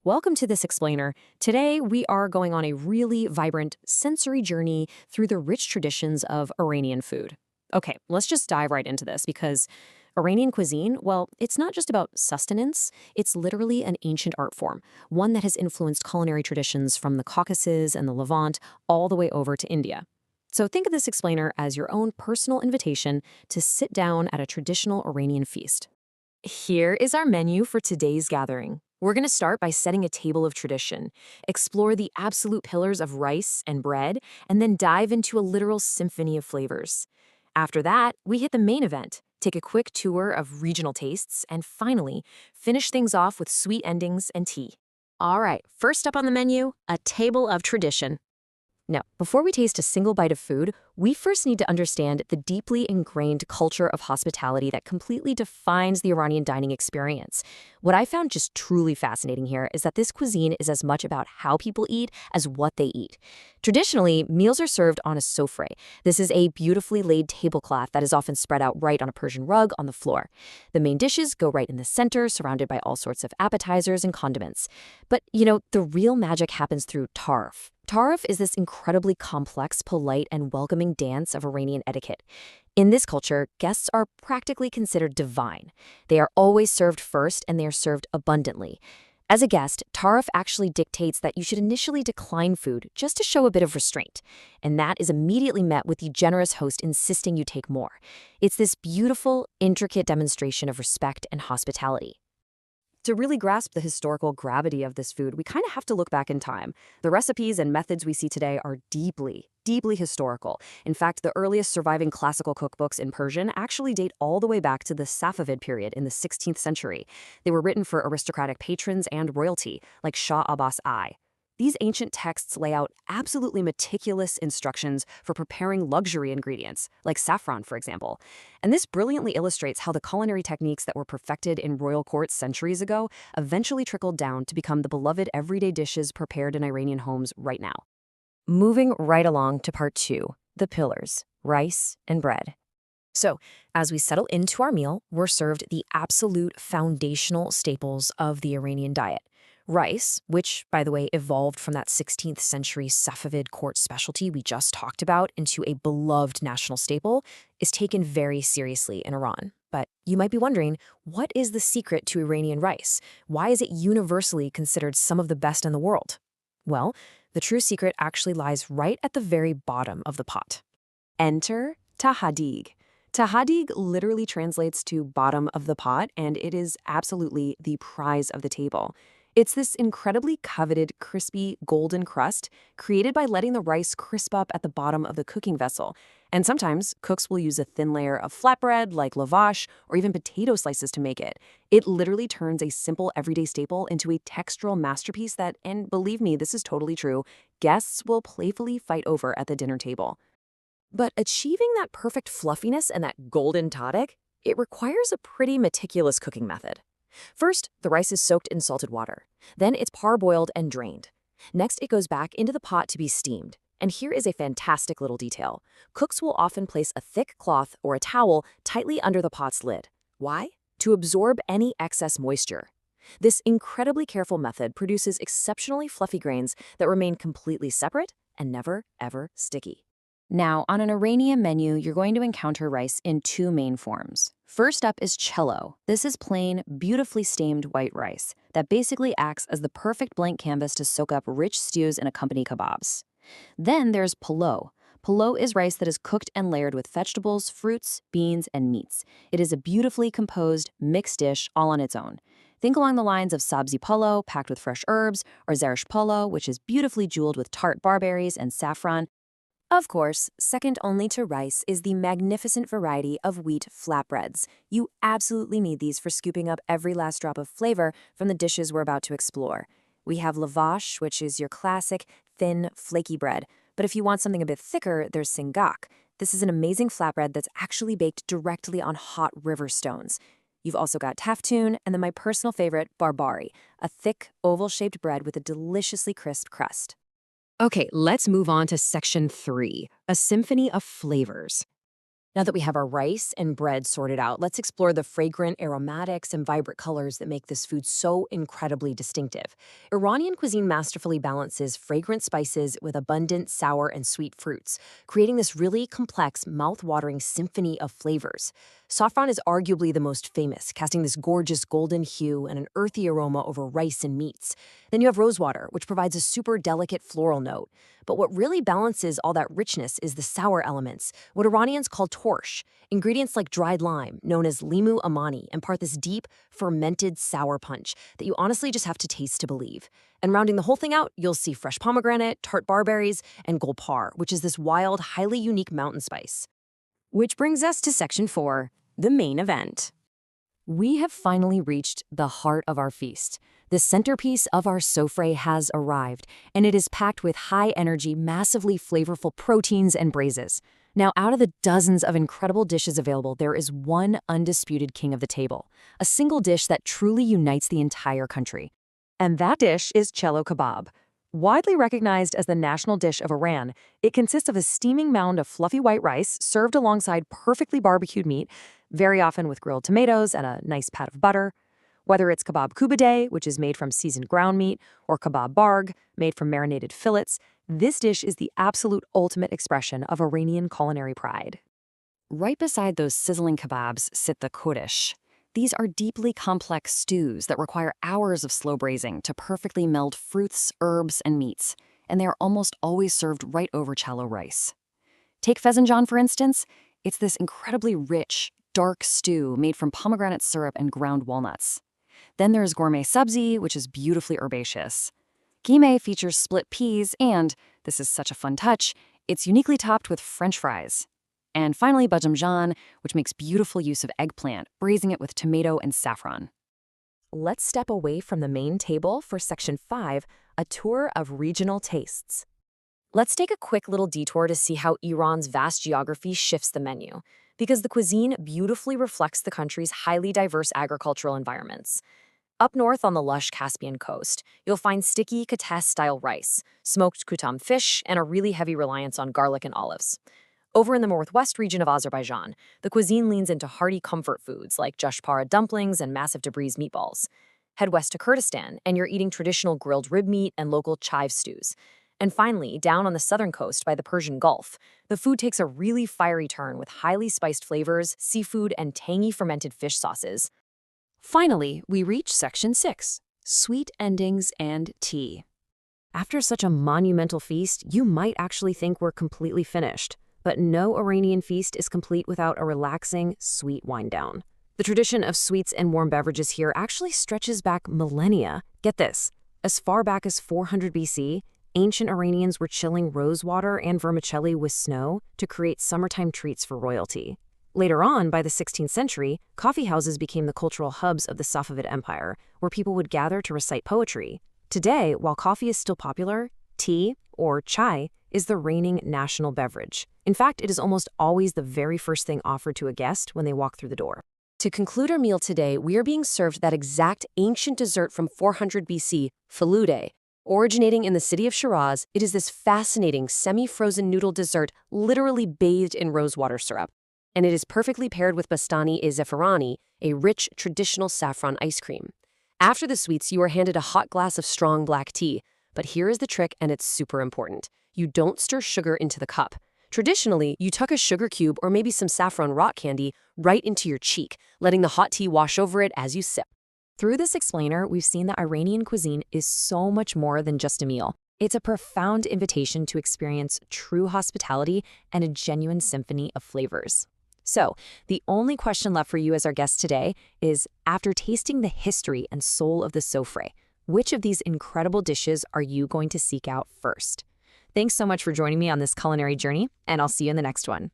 Welcome to This Explainer. Today, we are going on a really vibrant sensory journey through the rich traditions of Iranian food. Okay, let's just dive right into this because Iranian cuisine, well, it's not just about sustenance, it's literally an ancient art form, one that has influenced culinary traditions from the Caucasus and the Levant all the way over to India. So think of This Explainer as your own personal invitation to sit down at a traditional Iranian feast. Here is our menu for today's gathering. We're going to start by setting a table of tradition, explore the absolute pillars of rice and bread, and then dive into a literal symphony of flavors. After that, we hit the main event, take a quick tour of regional tastes, and finally, finish things off with sweet endings and tea. All right, first up on the menu, a table of tradition. Now, before we taste a single bite of food, we first need to understand the deeply ingrained culture of hospitality that completely defines the Iranian dining experience. What I found just truly fascinating here is that this cuisine is as much about how people eat as what they eat. Traditionally, meals are served on a sofre. This is a beautifully laid tablecloth that is often spread out right on a Persian rug on the floor. The main dishes go right in the center, surrounded by all sorts of appetizers and condiments. But, the real magic happens through tarf. Tarif is this incredibly complex, polite, and welcoming dance of Iranian etiquette. In this culture, guests are practically considered divine. They are always served first, and they are served abundantly. As a guest, Tarif actually dictates that you should initially decline food just to show a bit of restraint. And that is immediately met with the generous host insisting you take more. It's this beautiful, intricate demonstration of respect and hospitality. To really grasp the historical gravity of this food, we kind of have to look back in time. The recipes and methods we see today are deeply, deeply historical. In fact, the earliest surviving classical cookbooks in Persian actually date all the way back to the Safavid period in the 16th century. They were written for aristocratic patrons and royalty, like Shah Abbas I. These ancient texts lay out absolutely meticulous instructions for preparing luxury ingredients, like saffron, for example. And this brilliantly illustrates how the culinary techniques that were perfected in royal courts centuries ago eventually trickled down to become the beloved everyday dishes prepared in Iranian homes right now. Moving right along to part two, the pillars, rice and bread. So, as we settle into our meal, we're served the absolute foundational staples of the Iranian diet. Rice, which, by the way, evolved from that 16th century Safavid court specialty we just talked about into a beloved national staple, is taken very seriously in Iran. But you might be wondering, what is the secret to Iranian rice? Why is it universally considered some of the best in the world? Well, the true secret actually lies right at the very bottom of the pot. Enter tahadig. Tahadig literally translates to bottom of the pot, and it is absolutely the prize of the table. It's this incredibly coveted, crispy, golden crust created by letting the rice crisp up at the bottom of the cooking vessel. And sometimes, cooks will use a thin layer of flatbread, like lavash, or even potato slices to make it. It literally turns a simple everyday staple into a textural masterpiece that, and believe me, this is totally true, guests will playfully fight over at the dinner table. But achieving that perfect fluffiness and that golden tadik, it requires a pretty meticulous cooking method. First, the rice is soaked in salted water. Then it's parboiled and drained. Next, it goes back into the pot to be steamed. And here is a fantastic little detail. Cooks will often place a thick cloth or a towel tightly under the pot's lid. Why? To absorb any excess moisture. This incredibly careful method produces exceptionally fluffy grains that remain completely separate and never, ever sticky. Now, on an Iranian menu, you're going to encounter rice in two main forms. First up is cello. This is plain, beautifully steamed white rice that basically acts as the perfect blank canvas to soak up rich stews and accompany kebabs. Then there's polo. Polo is rice that is cooked and layered with vegetables, fruits, beans, and meats. It is a beautifully composed, mixed dish all on its own. Think along the lines of sabzi polo, packed with fresh herbs, or zerish polo, which is beautifully jeweled with tart barberries and saffron. Of course, second only to rice is the magnificent variety of wheat flatbreads. You absolutely need these for scooping up every last drop of flavor from the dishes we're about to explore. We have lavash, which is your classic, thin, flaky bread. But if you want something a bit thicker, there's singak. This is an amazing flatbread that's actually baked directly on hot river stones. You've also got taftoon, and then my personal favorite, barbari, a thick, oval-shaped bread with a deliciously crisp crust. Okay, let's move on to section 3, a symphony of flavors. Now that we have our rice and bread sorted out, let's explore the fragrant aromatics and vibrant colors that make this food so incredibly distinctive. Iranian cuisine masterfully balances fragrant spices with abundant sour and sweet fruits, creating this really complex, mouth-watering symphony of flavors. Saffron is arguably the most famous, casting this gorgeous golden hue and an earthy aroma over rice and meats. Then you have rosewater, which provides a super delicate floral note. But what really balances all that richness is the sour elements, what Iranians call torsh. Ingredients like dried lime, known as limu amani, impart this deep, fermented sour punch that you honestly just have to taste to believe. And rounding the whole thing out, you'll see fresh pomegranate, tart barberries, and golpar, which is this wild, highly unique mountain spice. Which brings us to Section 4, the main event. We have finally reached the heart of our feast. The centerpiece of our sofré has arrived, and it is packed with high-energy, massively flavorful proteins and braises. Now, out of the dozens of incredible dishes available, there is one undisputed king of the table, a single dish that truly unites the entire country. And that dish is cello kebab. Widely recognized as the national dish of Iran, it consists of a steaming mound of fluffy white rice served alongside perfectly barbecued meat, very often with grilled tomatoes and a nice pat of butter. Whether it's kebab kubadeh, which is made from seasoned ground meat, or kebab barg, made from marinated fillets, this dish is the absolute ultimate expression of Iranian culinary pride. Right beside those sizzling kebabs sit the kudish. These are deeply complex stews that require hours of slow braising to perfectly meld fruits, herbs, and meats, and they are almost always served right over challo rice. Take fezenjan, for instance. It's this incredibly rich, dark stew made from pomegranate syrup and ground walnuts. Then there's gourmet sabzi, which is beautifully herbaceous. Guimé features split peas and, this is such a fun touch, it's uniquely topped with French fries. And finally, bajamjan, which makes beautiful use of eggplant, braising it with tomato and saffron. Let's step away from the main table for Section 5, a tour of regional tastes. Let's take a quick little detour to see how Iran's vast geography shifts the menu, because the cuisine beautifully reflects the country's highly diverse agricultural environments. Up north on the lush Caspian coast, you'll find sticky Kates-style rice, smoked kutam fish, and a really heavy reliance on garlic and olives. Over in the northwest region of Azerbaijan, the cuisine leans into hearty comfort foods like jashpara dumplings and massive Tabriz meatballs. Head west to Kurdistan, and you're eating traditional grilled rib meat and local chive stews. And finally, down on the southern coast by the Persian Gulf, the food takes a really fiery turn with highly spiced flavors, seafood, and tangy fermented fish sauces. Finally, we reach Section 6, sweet endings and tea. After such a monumental feast, you might actually think we're completely finished. But no Iranian feast is complete without a relaxing, sweet wind-down. The tradition of sweets and warm beverages here actually stretches back millennia. Get this, as far back as 400 BC, ancient Iranians were chilling rosewater and vermicelli with snow to create summertime treats for royalty. Later on, by the 16th century, coffee houses became the cultural hubs of the Safavid Empire, where people would gather to recite poetry. Today, while coffee is still popular, tea, or chai, is the reigning national beverage. In fact, it is almost always the very first thing offered to a guest when they walk through the door. To conclude our meal today, we are being served that exact ancient dessert from 400 BC, falude. Originating in the city of Shiraz, it is this fascinating semi-frozen noodle dessert literally bathed in rosewater syrup. And it is perfectly paired with bastani-e zafirani, a rich, traditional saffron ice cream. After the sweets, you are handed a hot glass of strong black tea. But here is the trick, and it's super important. You don't stir sugar into the cup. Traditionally, you tuck a sugar cube or maybe some saffron rock candy right into your cheek, letting the hot tea wash over it as you sip. Through this explainer, we've seen that Iranian cuisine is so much more than just a meal. It's a profound invitation to experience true hospitality and a genuine symphony of flavors. So, the only question left for you as our guest today is, after tasting the history and soul of the sofré, which of these incredible dishes are you going to seek out first? Thanks so much for joining me on this culinary journey, and I'll see you in the next one.